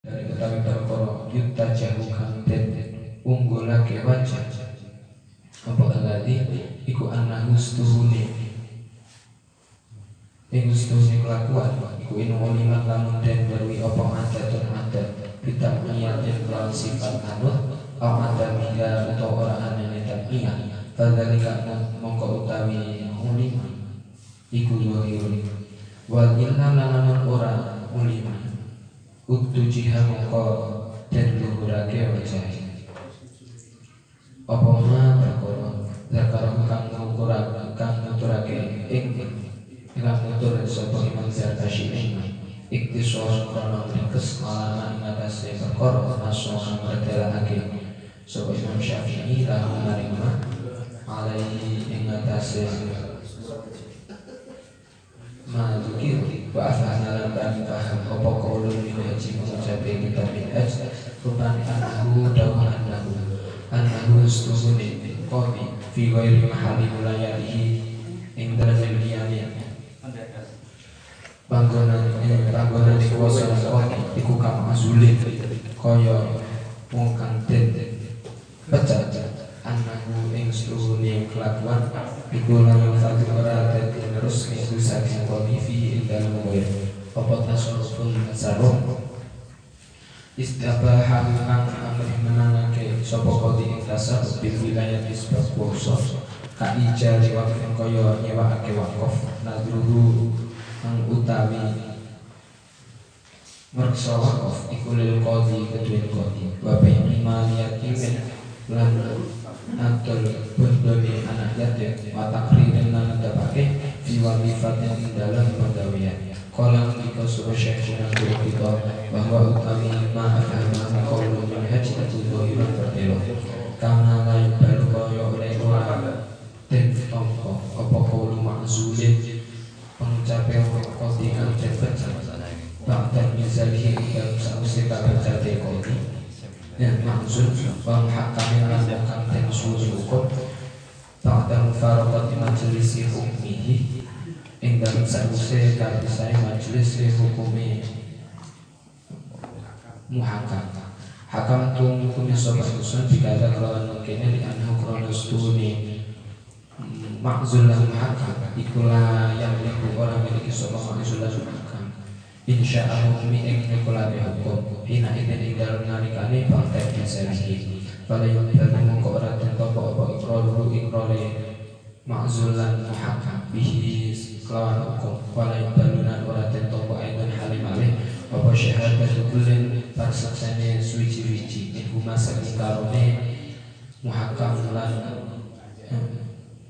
dari utawi perkara yuta jahu kang den unggulake wajah apa alladzi iku annahu stuhune kelakuan iku inu oliman lamun den berwi apa adat bidang niyatin kelawan sifat anut au adat miga utawa ora anane tabiyah fadzalika mongko utawi uliman iku wahirun wal ilna lamun ora uliman Uktu jiha mongko dan luhurake wajah apa ma perkara zakaro kang nuturake ing nutur sapa Imam Zarkashi iktisor krono ringkes malana ing atase perkara naso kang berdelahake sapa Imam Syafi'i lahu maring ma alaihi ing atase Ma'adukir wa afahna lan kami paham apa kaulun min haji mengucapai kitab min haj rupani annahu dawah annahu setuhuni qawmi fi ghairi mahali mulayatihi ing dalam liyani panggonan kuasa qawmi iku kang azulin kaya wong kang den pecah annahu ing setuhuni kelakuan iku lamun satu ora dadi terus iku saking qawmi fi ing dalam wae apa tasarrufun tasarruf istabaha kang amrih menangake sapa qadi ing tasarruf bil wilayah sebab bangsa ka ijari wakil kaya nyewakake wakaf nadruhu kang utawi merksa wakaf iku lil qadi kedue qadi wa bayi maliyatin lan atul berdoni anak yatim wa takririn lan dapake fi walifatin ing dalam penggawean kala ngendika sapa Syekh kita bahwa utawi ma afahama qaulun min haji atullahi pertelo karena layu baru kaya oleh ora den tampa apa qaulu ma'zulin pengucape qadi kang den baca ba'da mizalihi ing sause kabacate qadi dan maksud bahwa hakamin lan kang den suci hukum ta'dal faraqat majelis hukmihi ing dalem sause kabisai majelis hukumi muhakam hakam tung hukumi sobat usun dikata kelawan mungkinnya di anhu kronos tuhuni makzul lan muhakam ikulah yang milik orang miliki sobat makzul lan muhakam insya Allah hukmi ing nikulane hukum hina iden ing dalem nalikane bangten insanihi pada yang berarti mongko ora den apa ikrolu ikrole makzulan muhakam bihi kelawan hukum wala yang balunan ora den apa aidon halim alih apa syahadatu kullin parsaksane suci-suci iku masak karone muhakam lan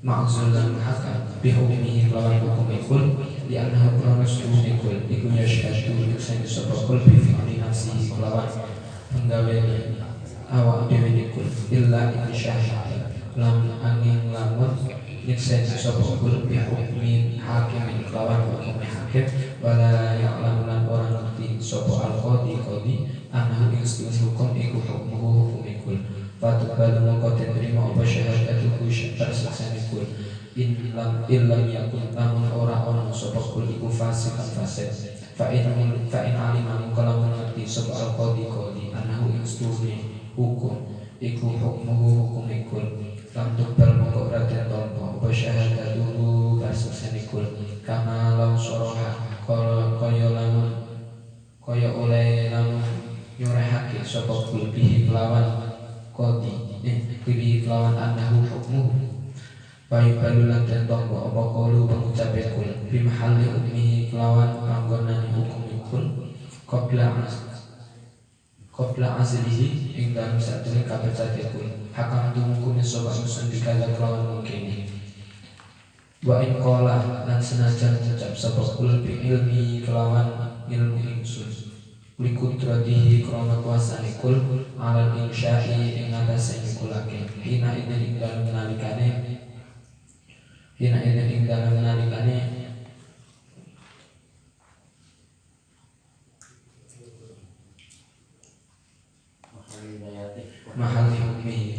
makzulan muhakam bihukmihi kelawan hukum ikul di anha kronos ikul iku yashhadu yuksan disopokul bifi'li nafsihi kelawan penggawean awak dewe ikul illa in syahid lam angin lamun yuksan disopokul bihukmi hakim kelawan hukum hakim wala ya'lam lan orang ngerti sopo al-qadi anha ing hukum iku hukum ikul patut balu mongko diterima apa syahadatuhu persaksian ikul illam yakun lamun ora ono sapa kul iku fasik fa in alima mung kala mengerti sapa al-qadi anahu istune hukum iku hukum ikul lam tukbal mongko ora den tampa apa syahadatuhu persaksian ikul kama law soroha kaya oleh lamun nyurehake sapa kul bihi kelawan qadi bihi kelawan anahu hukmu bayu balulan dan tombo apa kaulu pengucape kul bimahali hukmihi kelawan panggonan hukum ikul qabla aslihi ing dalam sadurunge kabecate kul hakam hukum sobat usun dikala kelawan mungkin wa in qala lan senajan ngucap sapa kul bi ilmi kelawan ilmu ingsun likudradihi krana kuasane kul alal insya'i ing atase nikulake hina ing dalam nalikane hina ing dalam nalikane mahali hukmihi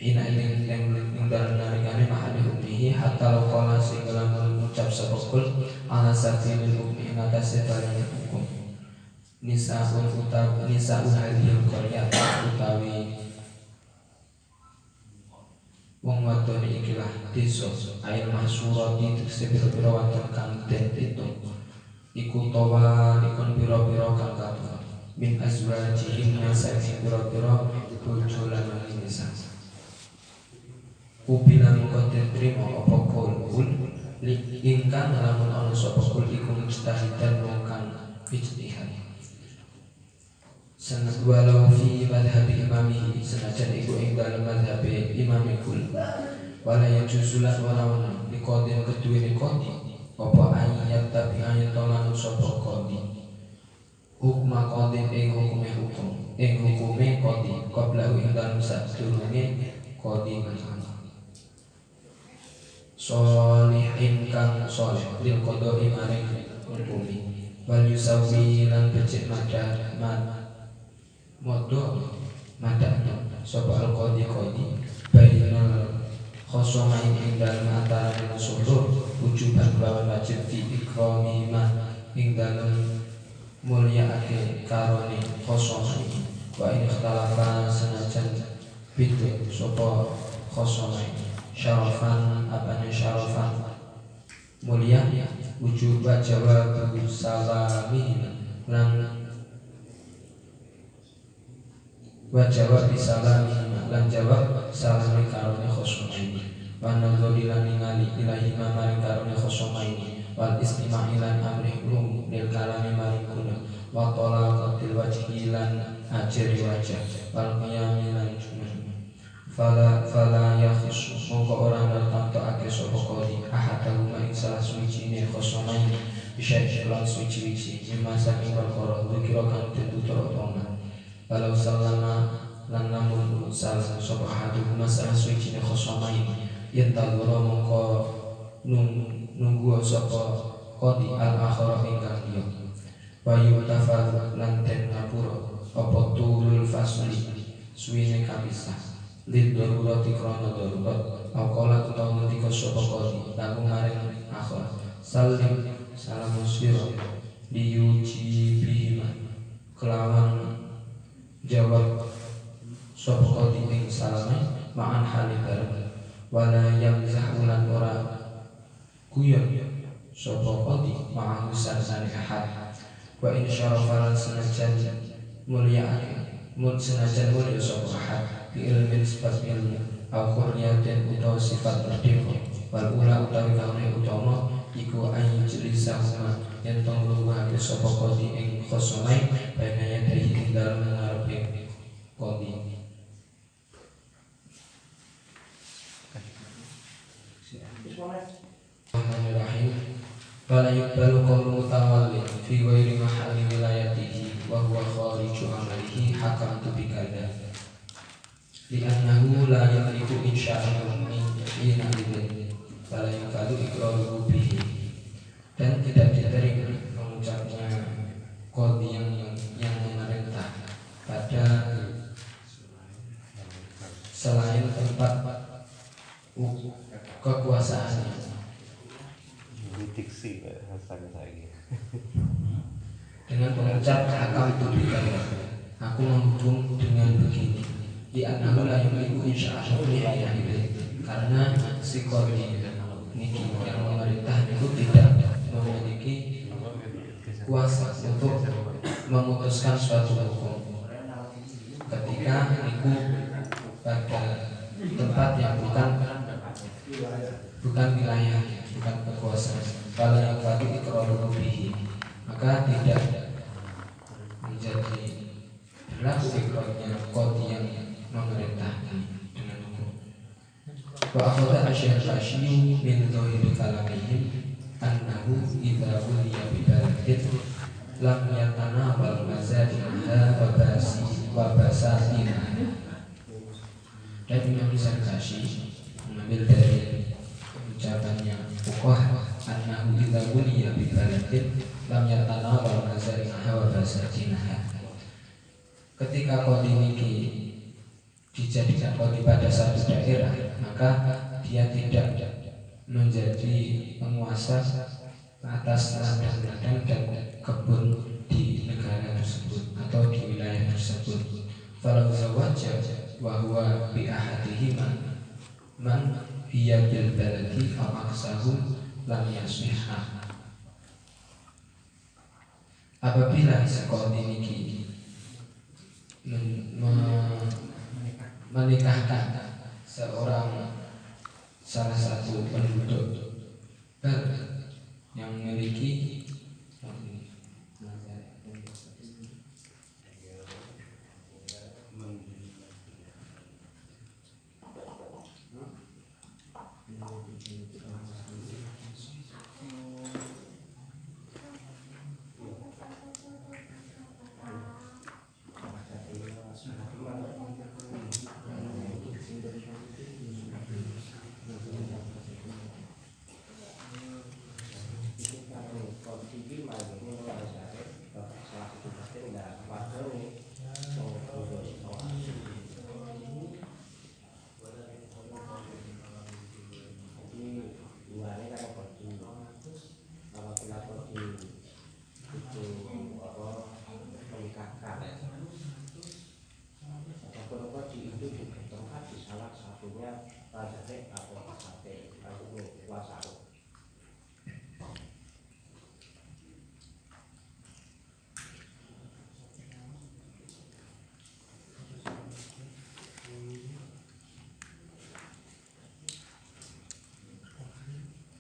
hina ing dalam nalikane mahali hukmihi hatta lokola sehingga mengucap sabokul ala satilil hukmi ing atase barang hukum nisa'u hadhil qaryah utawi wong wadon ikilah desa air mahsurati tegese pira-pira wadon kang den pitung iku tawa ikun pira-pira kang kathah min azwajihim saking pira-pira bojo lan nisa ubilan konten trimo apa kul ingkang lamun ana sapa kul iku mustahidan wong kang ijtihad sanad walau fi madhabi imami senajan iku ing dalem madhabi imami kul wala yajuzulan wala dikodin keduwe kodi apa ayat tapi ayat tolan sapa kodi hukma kodin ing hukume kodi qabla ing dalem sadurunge kodi manana sholihin kang sholih lil qada'i maring hukumi wal yusawi lan becik madakno sapa al-qadi bainal khosomain ing dalem antarané musuh wujuban lawan wajib fi ikramihima ing dalem mulyaake karone khosomain wa in ikhtalafa senajan beda sapa khosomain syarafan apane syarafan mulia wujub jawab salami lan wa jawab bisalami lan jawab salami karone khosomaini wa nadhuri lan ningali ilahi maring karone khosomaini wal istima'i lan amri lum lil kalami maring kuna wa talaqatil wajhi lan ajri wajah wal qiyami lan fala yakhisu mongko ora nertamtokake sapa kodi ahadahuma ing salah suwijine khosomaini bisa lan suci-suci masa ing perkara kira kang ditutur omongan walau salama lan namun salah sapa hadu masalah suci ne khosomain yen tadoro mongko nunggu sapa qadi al akhirah ingkang liya wa yutafal lan den ngapura apa tulul fasli suwine kamisah lid darurati krana darurat aqala utawa ngendika sapa qadi lagu maring akhirah salim salam sira liyuji bihima kelawan jawab sapa qadi ing salame ma'an hali bareng wala yamzah ulan ora guyon sapa qadi ma'an sarsane ahad wa in syarafa senajan mulia senajan mulia sapa ahad bi ilmin sifat ilmu au khurniyatin utawa sifat merdeka wal ula utawi kaune utama iku ayu jelisahuma yen tongluhake sapa qadi ing khosomain baina yadayhi ing dalem ngarepe qadi Bismillahirrahmanirrahim wala yuqbalu qawlu mutawalli fi ghairi mahalli wilayatihi wa huwa khariju amalihi hakam bikada li'annahu la yamliku insya'al min ina idin wala yuqbalu iqraruhu bihi dan tidak diterima mengucapnya qadi yang memerintah pada selain tempat kekuasaannya. Diksi hasanya lagi. Dengan mengucap hakam itu dikaya, aku menghukum dengan begini. Di anahu la yamliku insya'allahu li'ayahidin karena si qadi niki yang memerintah itu tidak memiliki kuasa untuk memutuskan suatu hukum ketika itu pada tempat yang bukan wilayah, bukan kekuasaan. Kalau yang bagi iqraruhu bihi, maka tidak menjadi berlaku iqrarnya qadi yang memerintahkan dengan hukum. Wa akhadha asy-syaf'iyyu min dhahiri kalamihim annahu idza wuliya bi baladin lam yatanawal mazaliha wa basatina. Dan Imam Zarkashi mengambil dari ucapannya fuqaha annahu idza wuliya bi baladin lam yatanawal mazaliha wa basatina. Ketika qadi niki dijadikan qadi pada satu daerah, maka dia tidak menjadi penguasa atas ladang-ladang dan kebun di negara negara tersebut atau di wilayah tersebut. Falau zawajja wa huwa bi ahadihima man hiya bil baladi aw aksahu lam yasmihha. Apabila sekolah niki menikahkan salah satu penduduk yang memiliki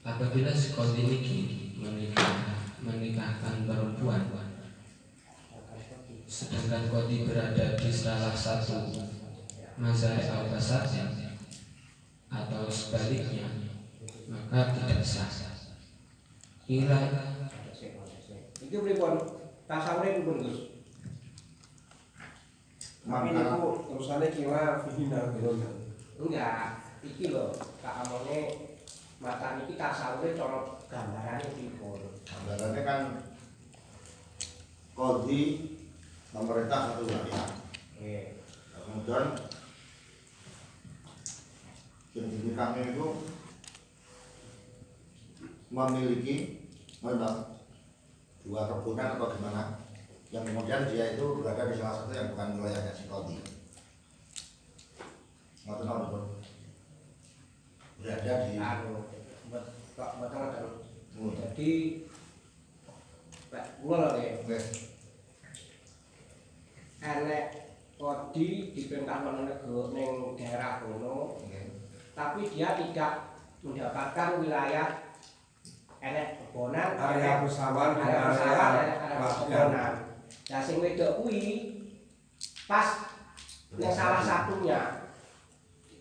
apabila sekolah niki menikahkan perempuan sedangkan kodi berada di salah satu mazhab al-fasad atau sebaliknya, maka tidak sah. Ila iki pripun? Tasawure pripun, Gus? Tapi niku terusane kira fihina gitu. Enggak, iki lho, tak omongnya mata niki tasawure cara gambarane pripun? Gambarannya kan kodi pemerintah satu wilayah. Kemudian jenis kami itu memiliki dua kebunan atau gimana, yang kemudian dia itu berada di salah satu yang bukan wilayahnya si kodi. Nggak tahu berada di Jadi kula lho enek kodi diperintahkan ning daerah kono, tapi dia tidak mendapatkan wilayah enek kebonan, area persawahan, area kebonan. Nah sing wedok kuwi pas yang salah satunya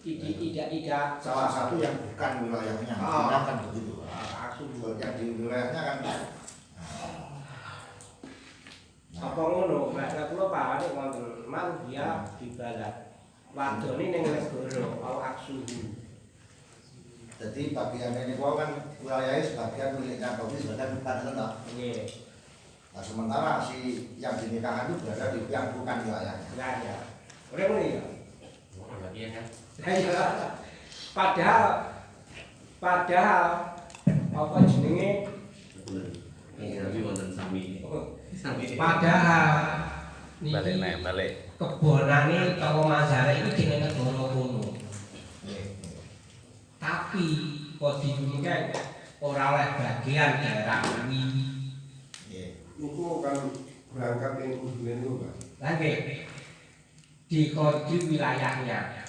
tidak salah satu yang bukan wilayahnya, kan begitu. Yang di wilayahnya kan apa ngono, nek kula pahane wonten man dia dibalat. Wadone ning negara au aksuhu. jadi bagian ini kan wilayahnya sebagian miliknya kodi, sebagian bukan tetap. Nggih. Nah sementara si yang dinikahkan itu berada di yang bukan wilayahnya. Lah ya. Ora ngono ya. Iya kan? Padahal apa jenenge? Iya, tapi wonten sami. Padahal balik. kebonane utawa mazhare iki jenenge negara kono. Tapi kodi ini kan ora oleh bagian daerah kuwi. Niku kan berangkat yang hubungan itu, Pak. Lah nggih. Di kodi wilayahnya.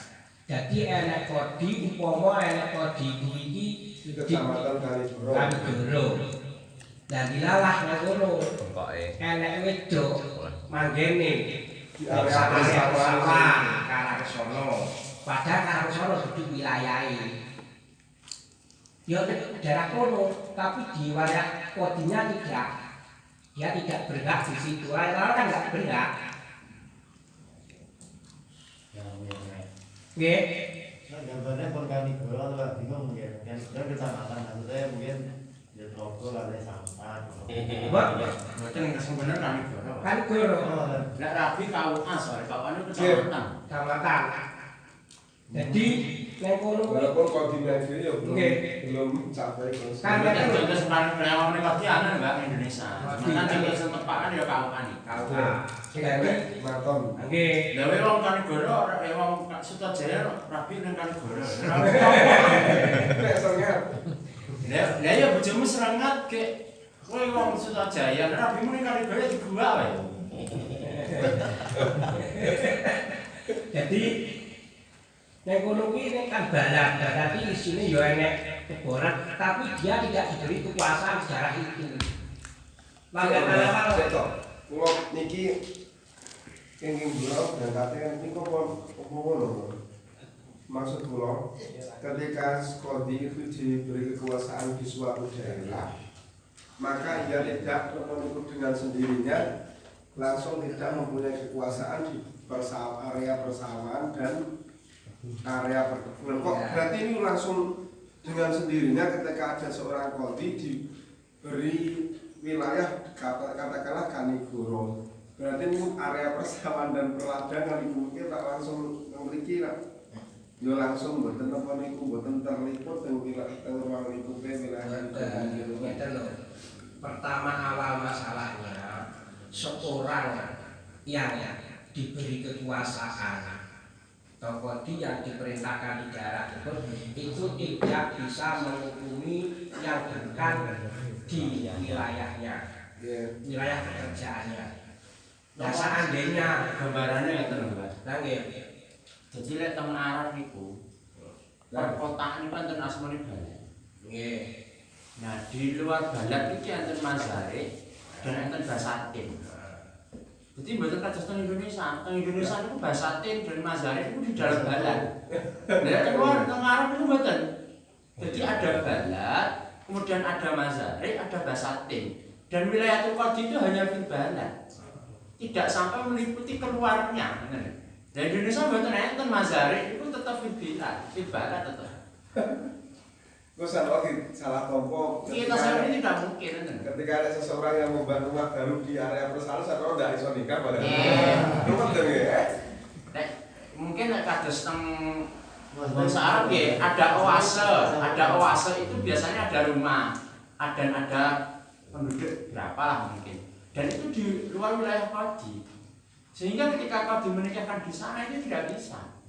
Jadi enek kodi umpama enek kodi kuwi iki Di kecamatan Kalidoro. Kalidoro. Dan dilalah nang kono. Pokoke Enek wedok manggene Di area persawahan. Karangsono. Padahal Karangsono dudu wilayahe. Ya daerah kono, tapi di wilayah kodinya tidak. Dia tidak berhak di situ. Lain-lain kan enggak berhak. Nggih. Nah, gambarnya pun Kalidoro tuh bingung mungkin. Kan kecamatan maksudnya mungkin ya Trogo lah sampah. Berarti yang kesebenarnya Kalidoro. Kalidoro. Nek rapi KUA soalnya KUA itu kecamatan. Kecamatan. Jadi nek kono Walaupun kodine dhewe ya Nggih. belum capai Kan Kan kan contoh sekarang lewat mereka aneh Mbak Indonesia. Kan contoh setempat kan ya KUA nih. Jadi maton. nggih. Lah wong Kanigoro wong Sutrajaya rapi nang Kanigoro. Nek sangat Lah ya bojomu serengat ke kowe wong Sutrajaya rapimu ning Kanigoro di gua wae. Jadi nek kono kuwi nek kan balak, berarti isine ya enek keboran, tapi dia tidak diberi kekuasaan sejarah itu. Langkah awal Kulo niki kenging bulan dan katanya ini kok ngono. Maksud kulo ketika Skodi itu diberi kekuasaan di suatu daerah, maka ia tidak menutup dengan sendirinya langsung tidak mempunyai kekuasaan di area persawahan dan area perkebunan. Kok berarti ini langsung dengan sendirinya ketika ada seorang kodi diberi wilayah katakanlah Kanigoro. Berarti ini area persawahan dan perladangan itu mungkin tak langsung memiliki lah. Yo langsung mboten apa niku mboten terliput teng wilayah ruang lingkupe wilayah ngeten lho. Pertama awal masalahnya seorang yang diberi kekuasaan tokoh yang diperintahkan di daerah itu tidak bisa menghukumi yang bukan di wilayahnya, wilayah pekerjaannya. Nah seandainya Gambarannya ngeten Mbak. nggih, Jadi lek teng arah niku perkotaan niku enten asmane Balat. nggih. Nah, di luar Balat iki enten Mazare dan enten Basatin. Jadi mboten kados teng Indonesia. Teng Indonesia niku Basatin dan Mazare niku di dalam Balat. Lah keluar teng arah niku mboten. Jadi ada Balat, kemudian ada Mazare, ada Basatin. Dan wilayah Tukadi itu hanya di Balat. Tidak sampai meliputi keluarnya. Dan Indonesia mboten enten Mazare itu tetap di Balat tetap. Terus lagi salah tompo. Kita sendiri tidak mungkin enten. Ketika ada seseorang yang membangun rumah baru di area persawahan, saya tahu tidak iso nikah pada. Lu betul ya? Nek mungkin nek kados teng bahasa Arab ya ada oase itu biasanya ada rumah, ada penduduk berapa lah mungkin. Dan itu di luar wilayah Kodi. Sehingga ketika Kodi menikahkan di sana itu tidak bisa.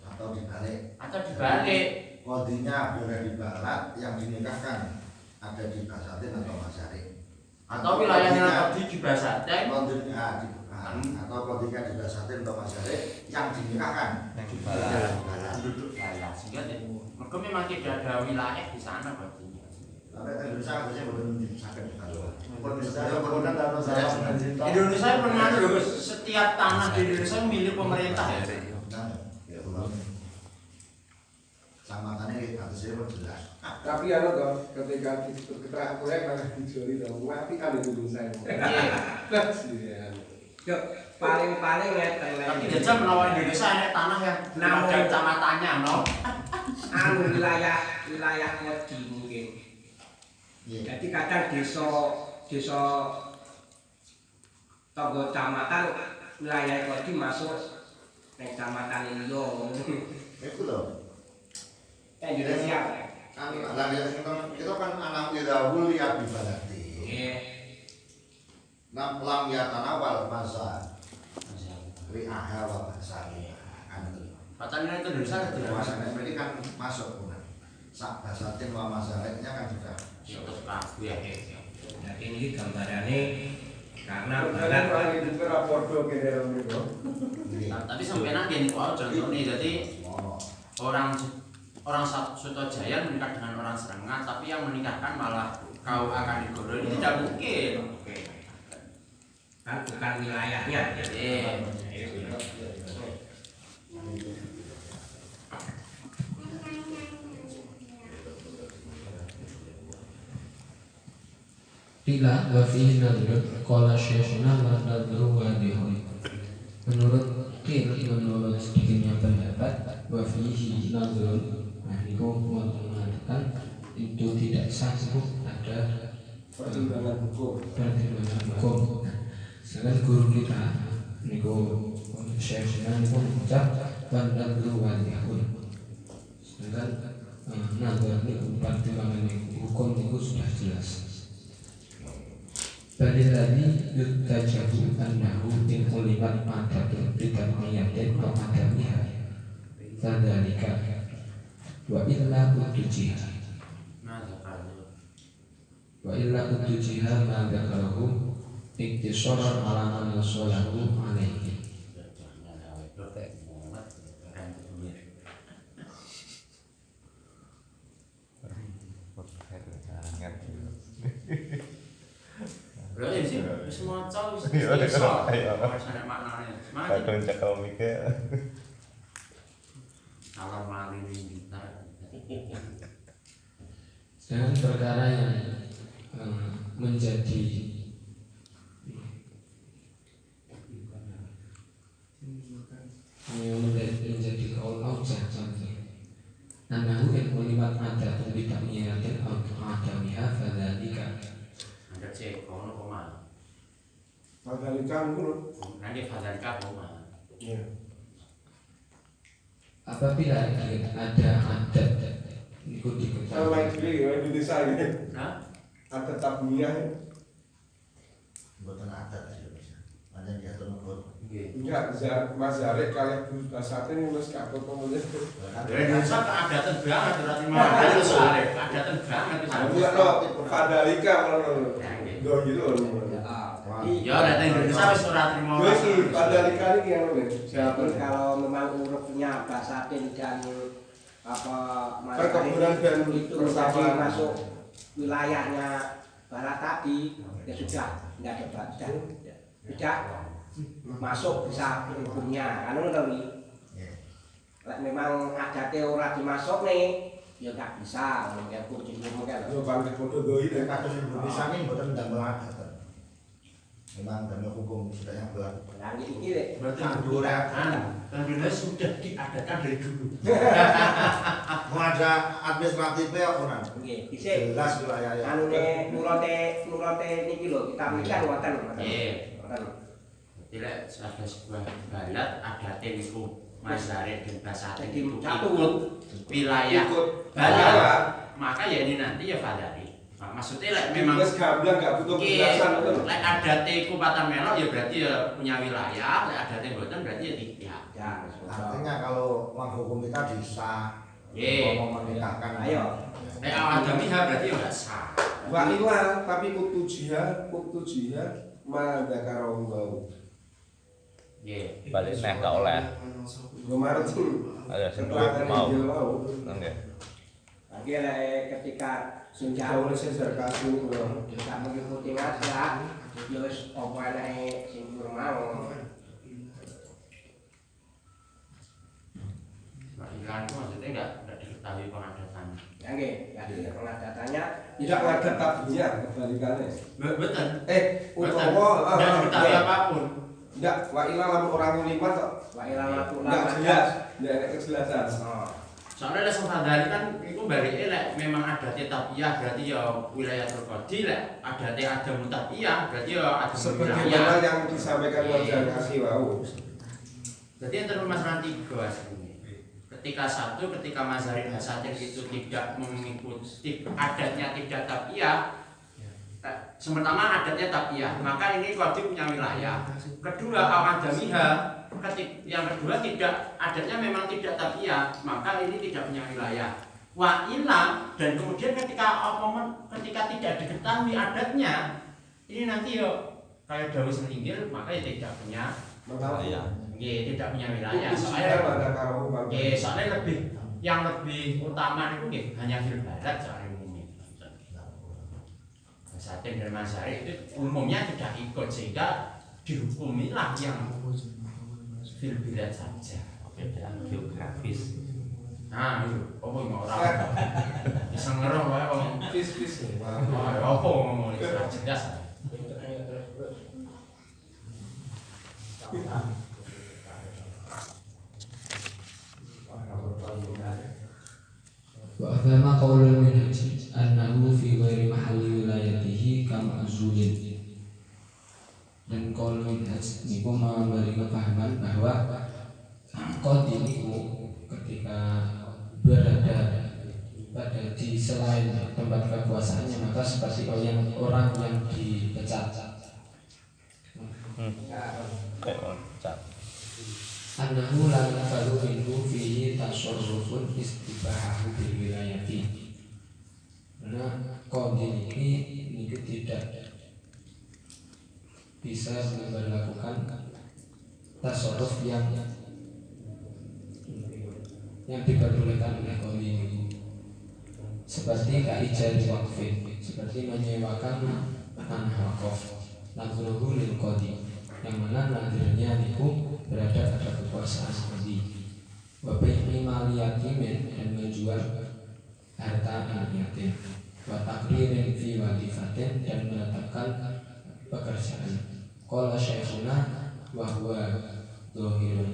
Atau dibalik. Atau dibalik. Kodinya boleh di Barat, yang dinikahkan ada di Basatin atau Mazare. Atau wilayahnya Kodi di Basatin. Kodinya di atau kodinya di Basatin atau Mazare yang dinikahkan di Balat. Sehingga mereka memang tidak ada wilayah di sana Kodinya. Tapi Indonesia harusnya belum disahkan di Barat. Indonesia pernah setiap tanah di Indonesia milik pemerintah ya. Samangannya harusnya jelas. Tapi anu toh ketika kita aku pernah dijoli toh, mati kan Indonesia. Iya. Yuk, paling-paling ngeten lek. Tapi jajal menawa Indonesia ada tanah yang Namun ada kecamatannya, no. Anu wilayah Kodi mungkin. Jadi kadang desa tangga kecamatan wilayah Kodi masuk ning kecamatan liya. Itu loh. Indonesia. Itu kan anak Irawul ya Bibalati. Nggih. Lam ya tanawal masa ri'aha wa basari. Patane itu Indonesia tidak masuk. Masanya ini kan masuk bukan. Sak basatin wa masaretnya kan juga. Terus kabeh ya. Jadi ini gambarannya karena Barat Barat itu raporto kene niku. Tapi sampai nanti ini kok contoh nih, jadi orang Sutrajaya menikah dengan orang Serengat, tapi yang menikahkan malah KUA Kanigoro ini tidak mungkin. kan bukan wilayahnya. Bila wa fihi nadrun qala syekhuna wa nadru wadihun. Menurut sedikitnya pendapat wa fihi nadrun niku mengatakan itu tidak sah ada Pertimbangan hukum. pertimbangan hukum. Sedangkan guru kita niku syekhuna niku mengucap wa nadru wadihun. Sedangkan nazar niku pertimbangan niku hukum niku sudah jelas. Balilladzi yutajahu annahu in ulimat madatun bitamniyatin wa madamiha fadzalika wa illa utujiha ma dzakarahu iktisaran ala man nasalahu alaihi. Lha ya sih wis maca wis Iya, iso. iya. Ana maknane. Semangat. Kadang cekal mikir. Kalau mari gitar. Dan perkara yang menjadi menjadi kaul aujah anahu in ulimat adatun bitamniyatin au adamiha fadzalika. Ada cek kono koma. Padahal itu Nanti fadzalika koma. ya. Apabila ada adat ikut Kalau main diketahui beli di desa ini Hah? ada tabungan, Buatan adat sih bisa. Ada yang jatuh ngebut. Nggih. enggak Mas Zarek kalian basate ini mas kapal kemudian. Dari desa keadatan banget berarti mah ada sare, keadatan banget itu. Bukan lo, Fadalika kalau lo, Ya, nggih. do gitu loh. Ya ora teng Indonesia wis ora trimo. Gue sih Fadalika ini yang lo siapa? Kalau memang urupnya Basatin dan apa Perkebunan dan itu persawahan. tadi masuk wilayahnya barat tadi ya sudah tidak ada batas, tidak masuk bisa hukumnya kan udah nih. Memang ada teori dimasuk nih ya nggak bisa mungkin kucing mungkin. Lo bangkit foto doi dan Kasus Indonesia ini buatan damel adat. Memang damel hukum sudah yang berlaku. Nah ini deh. Berarti Indonesia sudah diadakan dari dulu. Mau ada administratifnya apa kan? Oke, bisa. Jelas wilayahnya. Anu nurote niki lho kita mikir wonten. Iya. Wonten. Tidak ada sebuah balat ada niku Mas Zarek dan Basatin Jadi itu satu ikut wilayah ikut balat. Maka ya ini nanti ya Fadari. Nah, maksudnya memang Mas gablang nggak butuh penjelasan betul. lek adate iku patah melok ya berarti ya punya wilayah, lek adate mboten berarti ya tidak. Ya, Artinya kalau menghukum kita bisa Ye. mau menikahkan. ayo. Lek adamiha berarti ya enggak sah. Wa ilah tapi kutu jihad madzakarau bau. Nggih. Balik neh gak oleh. Kemarin tuh Ada sing duwe mau. mau. Nggih. Lagi ketika Jauh oleh saya kasih loh. bisa mengikuti ngajak, ya wis apa enake sing mau. Nah, iklan itu maksudnya enggak diketahui pengadatan. Ya nggih, ya ada pengadatannya Tidak ada tabnya kebalikannya. Betul. Utawa Enggak diketahui apapun. Enggak, wa ilah lamun orang lima tok. wa ilamatul Enggak jelas, enggak ada kejelasan. Oh, Soalnya lesung Fadari kan itu balik lek memang ada tetapiyah berarti ya wilayah terkodi lek ada ada mutapiyah berarti ya ada Sebagaimana wilayah. yang disampaikan Wajar kasih wau. Jadi yang terlalu masalah tiga aslinya. Ketika Mas Zarek Basatin itu tidak mengikuti adatnya tidak tapiyah, sementara adatnya tapiyah, maka ini wajib punya wilayah. Kedua awadamiha, yang kedua tidak adatnya memang tidak tapiyah, maka ini tidak punya wilayah. Wa ila dan kemudian ketika tidak diketahui adatnya, ini nanti yo kayak Dawu Selinggil maka ya tidak punya Iya. tidak punya wilayah. Soalnya yang lebih utama itu hanya fil barat soalnya umumnya. Basatin dan Mas Zarek itu umumnya tidak ikut sehingga dihukumilah yang fil barat saja. Perbedaan geografis. Nah, itu apa yang orang bisa ngeroh wae wong. Fis. Apa ngomong itu jelas. wa afama qaulul minhaj annahu fi ghairi mahalli wilayatihi kama'zulin. Dan qaul minhaj niku memberi kepahaman bahwa qadi niku ketika berada selain tempat kekuasaannya, maka seperti orang yang dipecat. Annahu la yafalu minhu fihi tasarrufun istibahahu bil wilayati. Nah, qadhi ini tidak bisa melakukan tasarruf yang diperbolehkan oleh qadhi ini. Seperti kaijar waqfin, seperti menyewakan tanah wakaf, nadhruhu lil qadhi, yang mana nadirnya niku berada pada kekuasaan qadhi. Wa bai'i mali yatimin, dan menjual harta anak yatim. Wa taqririn fi wadifatin, dan menetapkan pekerjaan. Qala syekhuna wa huwa dhahirun.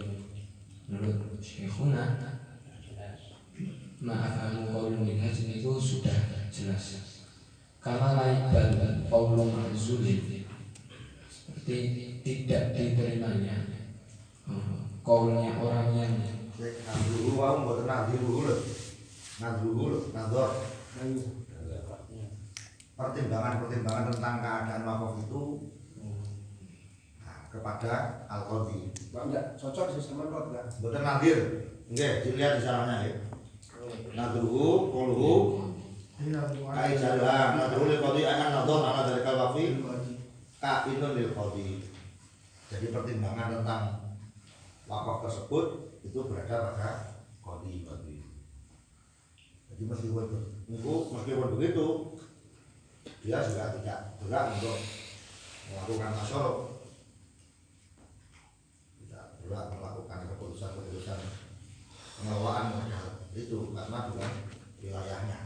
Menurut syekhuna, ma'afamu qaulun minhaj itu sudah jelas. Kama laibal qaulun ma'zulin, seperti tidak diterimanya qaulnya orang yang Nadhuru wau mboten nadhuru lho. Nadhor. Pertimbangan tentang keadaan wakaf itu kepada al-qadhi. Pak enggak cocok sih sama kok enggak. Mboten nadhir. Nggih, dilihat di sananya ya. Nadhuru quluhu kaijalah nadhuru lil qadhi akan nadhur ala dari waqfi kainun lil qadhi. Jadi pertimbangan tentang wakaf tersebut itu berada pada qadhi. Jadi meskipun begitu, dia juga tidak berhak untuk melakukan tasarruf, tidak berhak melakukan keputusan pengelolaan itu karena bukan wilayahnya.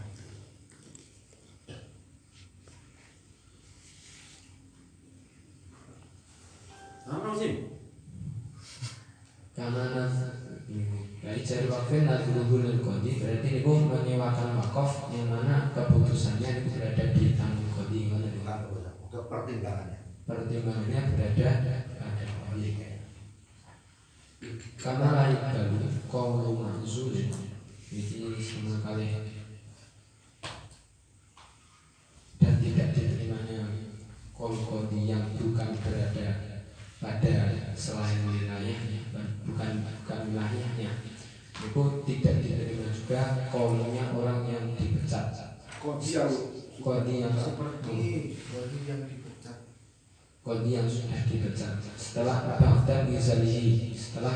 Apa sih? karena kaijar waqfin nadhruhu lil qadhi, berarti niku menyewakan wakaf yang mana keputusannya itu berada di tangan qadhi. Bukan keputusan, pertimbangannya berada pada qadhi. Karena lain baru qaulu ma'zulin, ini sama kali dan tidak diterimanya qaul qadhi yang bukan berada pada selain wilayahnya, bukan wilayahnya, itu tidak diterima juga qaulnya orang yang dipecat. Qadhi yang sudah dipecat setelah ba'da mizalihi, setelah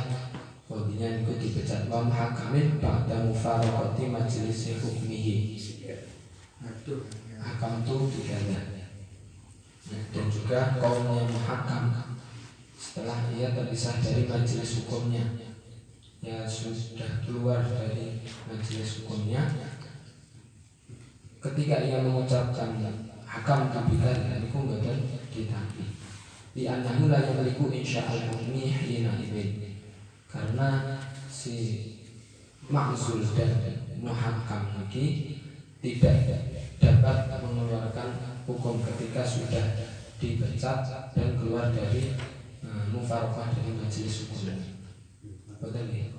qadhinya itu dipecat, wa muhakamin ba'da mufaraqati majlis hukmihi. Hakam itu tiga, dan juga qaulnya muhakam setelah ia terpisah dari majelis hukumnya, ya sudah keluar dari majelis hukumnya, ketika ia mengucapkan hakam kebidan itu enggak ditampi di annahu la yamliku insya'al hukmi hina ibn, karena si ma'zul dan muhakam ini tidak dapat mengeluarkan hukum ketika sudah dipecat dan keluar dari mufaraqah dari majelis hukum. Betul ya?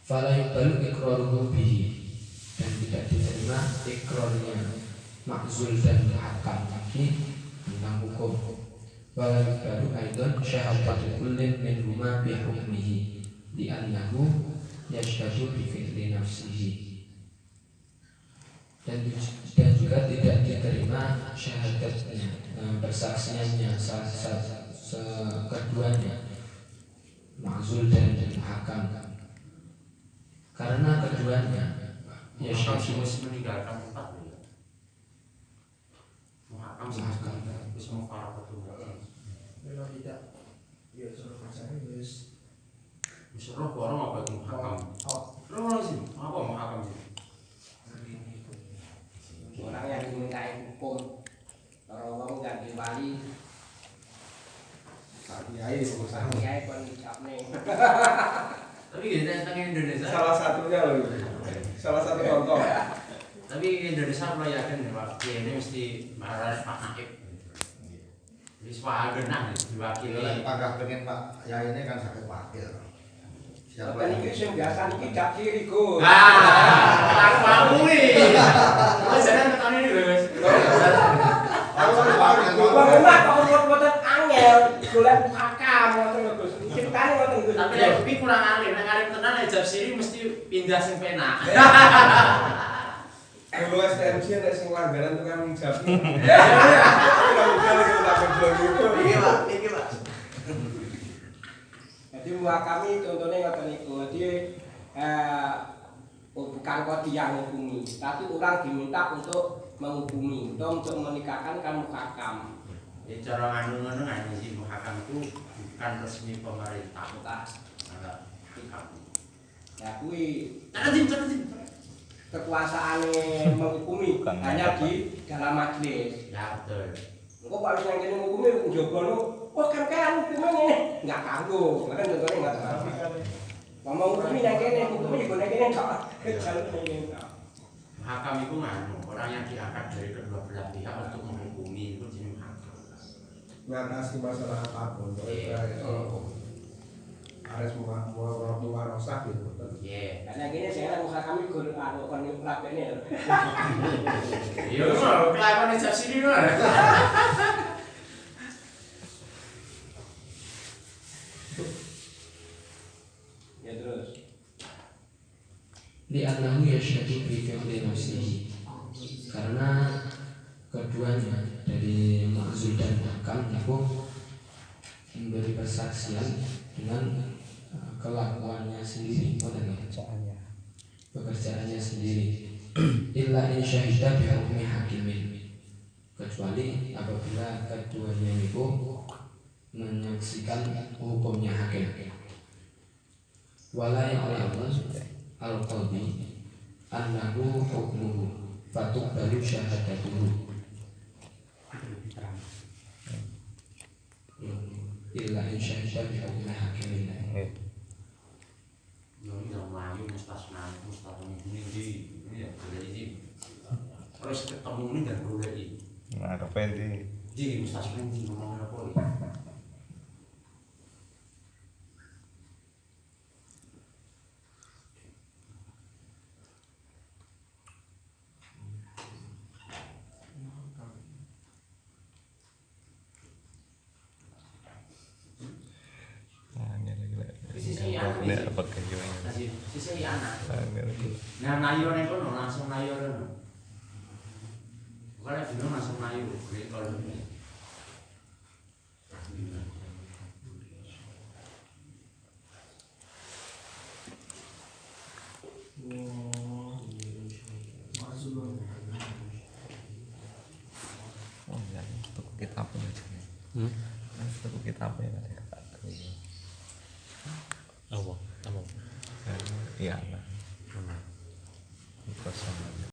Fala yuqbalu iqraruhu bihi, dan tidak diterima iqrarnya ma'zul dan muhakam lagi tentang hukum. Wala yuqbalu aidan syahadatu kullin minhuma bi hukmihi li annahu yashhadu bi fi'li nafsihi. Dan juga tidak diterima syahadatnya, persaksiannya keduanya, ma'zul dan muhakam, karena keduanya ya Muhakam meninggalkan tempat ya. Muhakam bisa mufaraqah juga. Kalau tidak ya suruh bahasanya wis Disuruh orang apa itu muhakam? Terus sih, apa muhakam sih? Orang yang dimintai hukum, orang nggak diwali, kiai urusan. kiai pun dicapne. Tapi kita tentang Indonesia. Salah satunya loh. Salah satu contoh. Tapi Indonesia mulai yakin Pak Kiai ini mesti marah Pak Naib. Jadi sepahagenah diwakili. Apakah pengen Pak ya ini kan sakit wakil. Siapa Kan ini? iki sing biasa iki dak kiri Gus. Aku kuwi. Wis jeneng tekan ini lho, Mas. Bagaimana kok buat angel golek hakam ngoten lho Gus. Ceritane ngoten Gus. Tapi lek iki kurang alim, nek alim tenan nek jab siri mesti pindah sing penak. Dulu STMJ nek sing langgaran tukang jawab. Iki Pak. Jadi kami contohnya ngoten niku. Jadi bukan kodi yang menghukumi, tapi orang diminta untuk menghukumi, untuk menikahkan kan muhakam. Ya cara nganu-nganu ngene sih muhakam itu bukan resmi pemerintah. Bukan. Ada hikam. Ya kuwi Catetin. kekuasaan menghukumi Bukan hanya apa. di dalam majelis. Ya betul. Engko Pak sing kene menghukumi njaba lu, oh kan hukumnya ngene, enggak kanggo. Kan contohnya enggak tahu. Ngomong hukumi nang kene, hukumi iku nang kene kok. Jalur nang kene. Hakam itu nganu, orang yang diangkat dari kedua belah pihak untuk menghukumi itu jenis hakam. Ngatasi masalah apapun. Harus muwarosah gitu. Iya. Karena gini saya muka kami guru anu kon rapene. Iya, kelakuan jab sini lho. Ya terus. Li'annahu yashhadu bi fi'li nafsihi. Karena keduanya dari Ma'zul dan Hakam itu memberi kesaksian dengan kelakuannya sendiri, pekerjaannya sendiri. Illa in syahida bi hukmi hakimin. Kecuali apabila keduanya itu menyaksikan hukumnya hakim. Wala ya'lamu al-qadhi annahu hukmuhu fatuqbalu syahadatuhu illa in syahida bi hukmi hakimin. Ini yang melayu Mustafa ini ya jadi terus ketemu ini dan boleh ini. Nah, kependi. Jadi Mustafa ini ngomong apa ya? Ini apa kayu? Sisi anak. Ini Nah, nayo ning kono langsung nayo rono. Bukan dino langsung nayo kalau ini. oh ya, tuku kitabnya. Tuku kitabnya nanti kata dulu. Apa? Iya, nah. Kosong.